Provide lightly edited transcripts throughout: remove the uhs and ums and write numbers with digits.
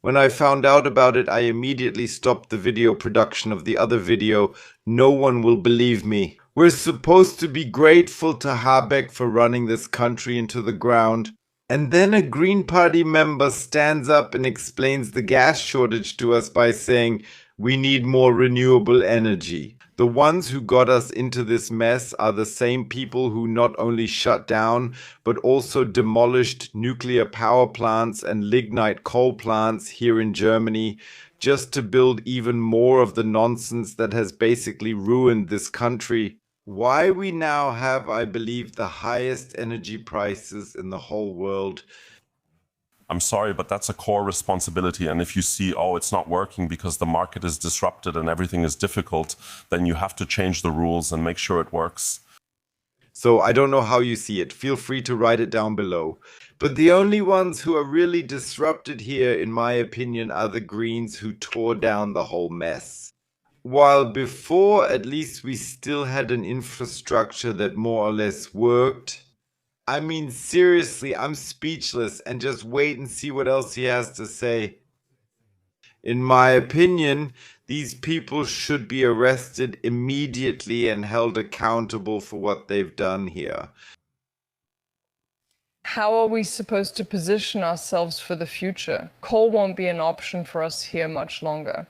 When I found out about it, I immediately stopped the video production of the other video. No one will believe me. We're supposed to be grateful to Habeck for running this country into the ground. And then a Green Party member stands up and explains the gas shortage to us by saying we need more renewable energy. The ones who got us into this mess are the same people who not only shut down, but also demolished nuclear power plants and lignite coal plants here in Germany just to build even more of the nonsense that has basically ruined this country. Why we now have, I believe, the highest energy prices in the whole world. I'm sorry, but that's a core responsibility. And if you see, oh, it's not working because the market is disrupted and everything is difficult, then you have to change the rules and make sure it works. So I don't know how you see it. Feel free to write it down below. But the only ones who are really disrupted here, in my opinion, are the Greens who tore down the whole mess. While before, at least we still had an infrastructure that more or less worked. I mean, seriously, I'm speechless, and just wait and see what else he has to say. In my opinion, these people should be arrested immediately and held accountable for what they've done here. How are we supposed to position ourselves for the future? Coal won't be an option for us here much longer.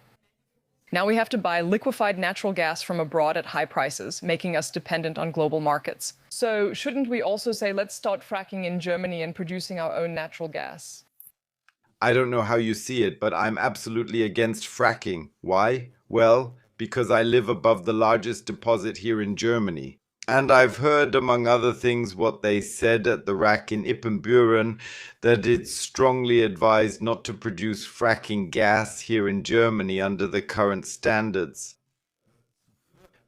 Now we have to buy liquefied natural gas from abroad at high prices, making us dependent on global markets. So shouldn't we also say, let's start fracking in Germany and producing our own natural gas? I don't know how you see it, but I'm absolutely against fracking. Why? Well, because I live above the largest deposit here in Germany. And I've heard, among other things, what they said at the rack in Ippenburen, that it's strongly advised not to produce fracking gas here in Germany under the current standards,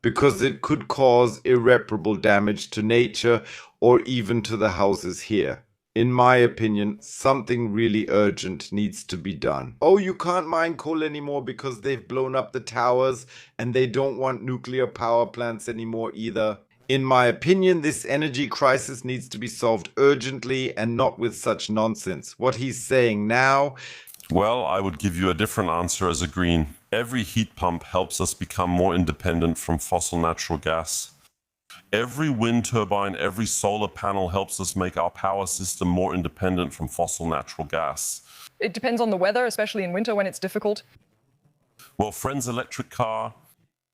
because it could cause irreparable damage to nature or even to the houses here. In my opinion, something really urgent needs to be done. Oh, you can't mine coal anymore because they've blown up the towers and they don't want nuclear power plants anymore either. In my opinion, this energy crisis needs to be solved urgently and not with such nonsense. What he's saying now. Well, I would give you a different answer as a Green. Every heat pump helps us become more independent from fossil natural gas. Every wind turbine, every solar panel helps us make our power system more independent from fossil natural gas. It depends on the weather, especially in winter when it's difficult. Well, Friend's electric car.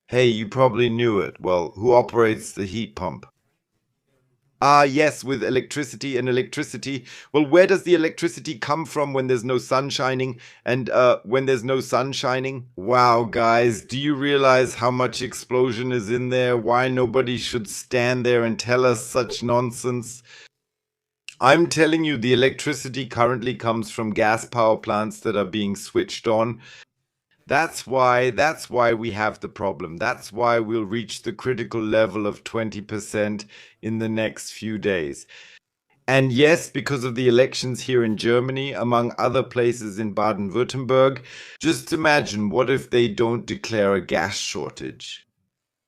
Hey, you probably knew it. Well, who operates the heat pump? Ah, yes, with electricity and electricity. Well, where does the electricity come from when there's no sun shining? And when there's no sun shining? Wow, guys, do you realize how much explosion is in there? Why nobody should stand there and tell us such nonsense? I'm telling you, the electricity currently comes from gas power plants that are being switched on. That's why we have the problem. That's why we'll reach the critical level of 20% in the next few days. And yes, because of the elections here in Germany, among other places in Baden-Württemberg, just imagine what if they don't declare a gas shortage?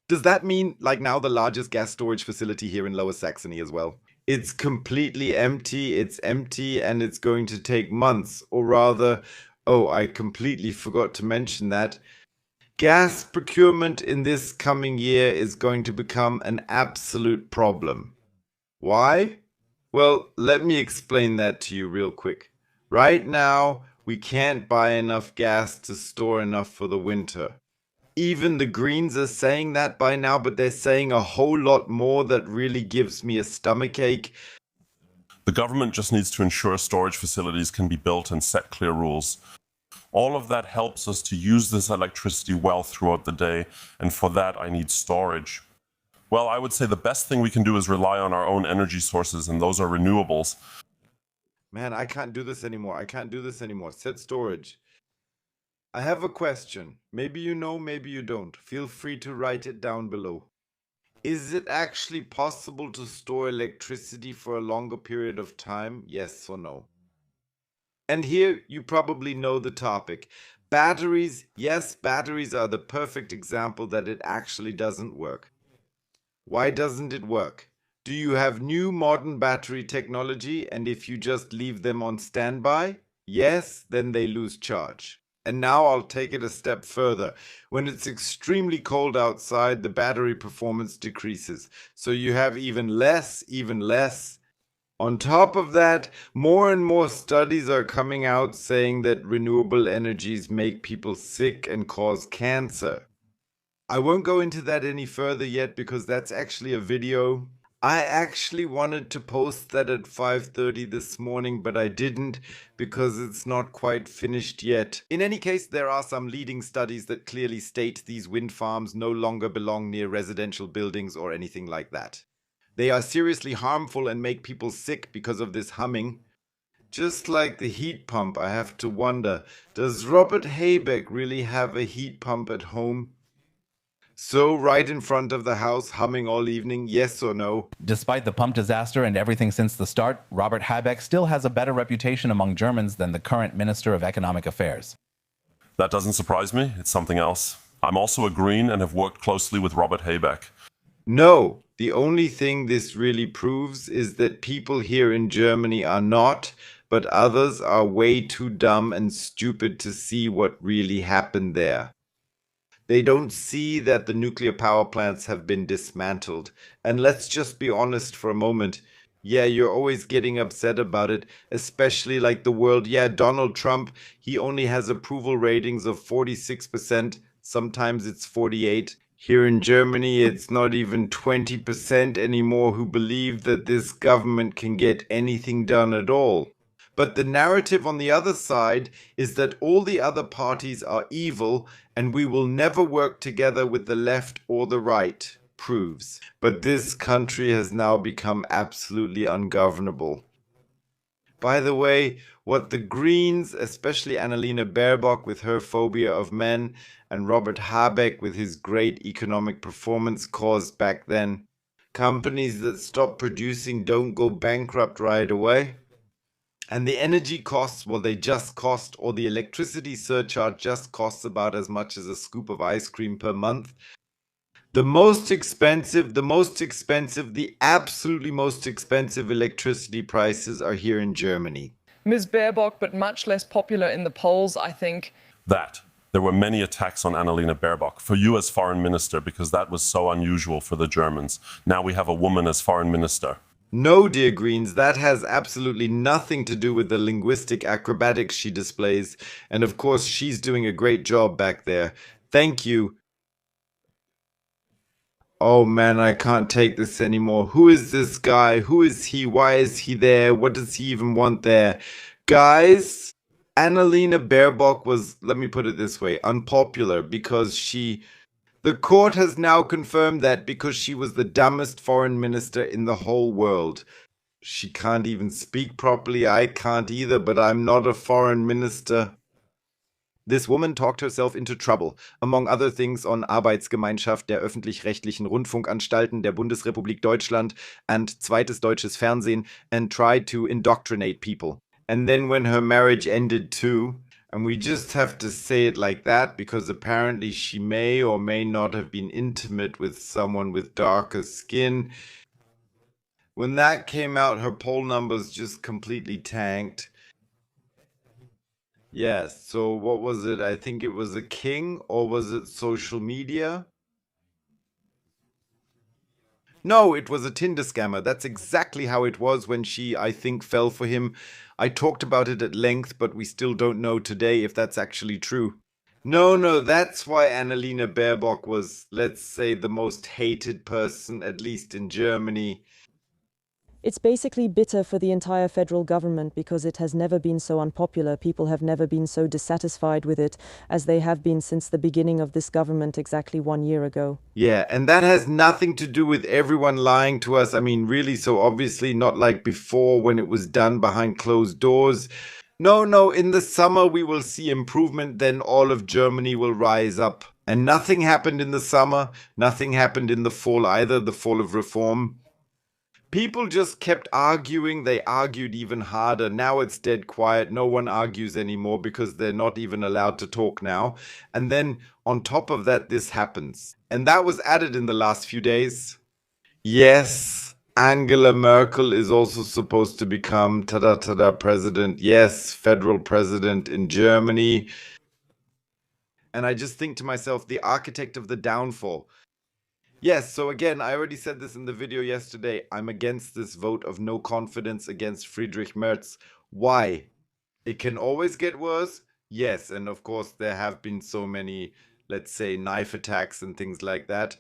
Does that mean, like now, the largest gas storage facility here in Lower Saxony as well? It's completely empty, and it's going to take months, or rather, oh, I completely forgot to mention that. Gas procurement in this coming year is going to become an absolute problem. Why? Well, let me explain that to you real quick. Right now, we can't buy enough gas to store enough for the winter. Even the Greens are saying that by now, but they're saying a whole lot more that really gives me a stomachache. The government just needs to ensure storage facilities can be built and set clear rules. All of that helps us to use this electricity well throughout the day, and for that I need storage. Well, I would say the best thing we can do is rely on our own energy sources, and those are renewables. Man, I can't do this anymore. I can't do this anymore. Set storage. I have a question. Maybe you know, maybe you don't. Feel free to write it down below. Is it actually possible to store electricity for a longer period of time? Yes or no? And here you probably know the topic. Batteries, yes, batteries are the perfect example that it actually doesn't work. Why doesn't it work? Do you have new modern battery technology, and if you just leave them on standby? Yes, then they lose charge. And now I'll take it a step further. When it's extremely cold outside, the battery performance decreases. So you have even less, even less. On top of that, more and more studies are coming out saying that renewable energies make people sick and cause cancer. I won't go into that any further yet because that's actually a video. I actually wanted to post that at 5:30 this morning, but I didn't because it's not quite finished yet. In any case, there are some leading studies that clearly state these wind farms no longer belong near residential buildings or anything like that. They are seriously harmful and make people sick because of this humming. Just like the heat pump, I have to wonder, does Robert Habeck really have a heat pump at home? So, right in front of the house, humming all evening, yes or no? Despite the pump disaster and everything since the start, Robert Habeck still has a better reputation among Germans than the current Minister of Economic Affairs. That doesn't surprise me. It's something else. I'm also a Green and have worked closely with Robert Habeck. No, the only thing this really proves is that people here in Germany are not, but others are way too dumb and stupid to see what really happened there. They don't see that the nuclear power plants have been dismantled. And let's just be honest for a moment. Yeah, you're always getting upset about it, especially like the world. Yeah, Donald Trump, he only has approval ratings of 46%. Sometimes it's 48. Here in Germany, it's not even 20% anymore who believe that this government can get anything done at all. But the narrative on the other side is that all the other parties are evil and we will never work together with the left or the right, proves. But this country has now become absolutely ungovernable. By the way, what the Greens, especially Annalena Baerbock with her phobia of men, and Robert Habeck with his great economic performance caused back then, companies that stop producing don't go bankrupt right away. And the energy costs, well, they just cost, or the electricity surcharge just costs about as much as a scoop of ice cream per month. The absolutely most expensive electricity prices are here in Germany. Ms. Baerbock, but much less popular in the polls, I think. That. There were many attacks on Annalena Baerbock, for you as foreign minister, because that was so unusual for the Germans. Now we have a woman as foreign minister. No, dear Greens, that has absolutely nothing to do with the linguistic acrobatics she displays. And of course, she's doing a great job back there. Thank you. Oh man, I can't take this anymore. Who is this guy? Who is he? Why is he there? What does he even want there? Guys, Annalena Baerbock was, let me put it this way, unpopular because the court has now confirmed that because she was the dumbest foreign minister in the whole world. She can't even speak properly. I can't either, but I'm not a foreign minister. This woman talked herself into trouble, among other things on Arbeitsgemeinschaft der öffentlich-rechtlichen Rundfunkanstalten der Bundesrepublik Deutschland and zweites deutsches Fernsehen, and tried to indoctrinate people. And then when her marriage ended too, and we just have to say it like that because apparently she may or may not have been intimate with someone with darker skin. When that came out, her poll numbers just completely tanked. Yes, so what was it? I think it was a king, or was it social media? No, it was a Tinder scammer. That's exactly how it was when she, I think, fell for him. I talked about it at length, but we still don't know today if that's actually true. No, that's why Annalena Baerbock was, let's say, the most hated person, at least in Germany. It's basically bitter for the entire federal government because it has never been so unpopular. People have never been so dissatisfied with it as they have been since the beginning of this government exactly 1 year ago. Yeah, and that has nothing to do with everyone lying to us. I mean, really, so obviously not like before when it was done behind closed doors. No, in the summer we will see improvement, then all of Germany will rise up. And nothing happened in the summer, nothing happened in the fall either, the fall of reform. People just kept arguing. They argued even harder. Now it's dead quiet. No one argues anymore because they're not even allowed to talk now. And then on top of that, this happens. And that was added in the last few days. Yes, Angela Merkel is also supposed to become tada president. Yes, federal president in Germany. And I just think to myself, the architect of the downfall. Yes, so again, I already said this in the video yesterday. I'm against this vote of no confidence against Friedrich Merz. Why? It can always get worse. Yes, and of course there have been so many, let's say, knife attacks and things like that.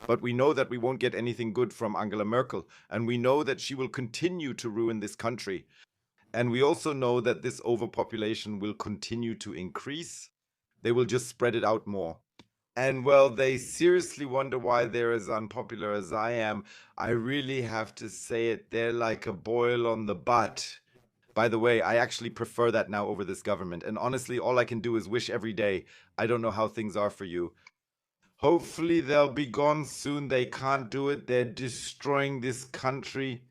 But we know that we won't get anything good from Angela Merkel, and we know that she will continue to ruin this country. And we also know that this overpopulation will continue to increase. They will just spread it out more. And well, they seriously wonder why they're as unpopular as I am. I really have to say it, they're like a boil on the butt. By the way, I actually prefer that now over this government. And honestly, all I can do is wish every day. I don't know how things are for you. Hopefully they'll be gone soon. They can't do it. They're destroying this country.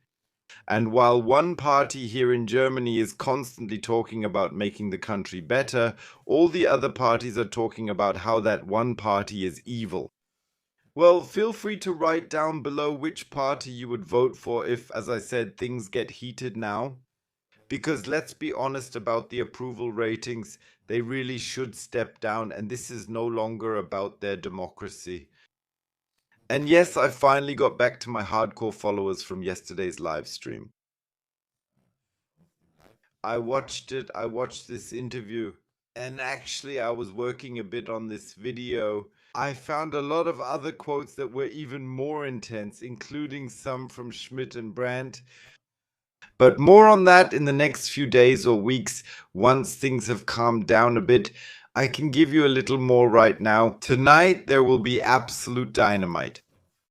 And while one party here in Germany is constantly talking about making the country better, all the other parties are talking about how that one party is evil. Well, feel free to write down below which party you would vote for if, as I said, things get heated now. Because let's be honest about the approval ratings, they really should step down, and this is no longer about their democracy. And yes, I finally got back to my hardcore followers from yesterday's live stream. I watched this interview, and actually I was working a bit on this video. I found a lot of other quotes that were even more intense, including some from Schmidt and Brandt. But more on that in the next few days or weeks, once things have calmed down a bit. I can give you a little more right now. Tonight there will be absolute dynamite.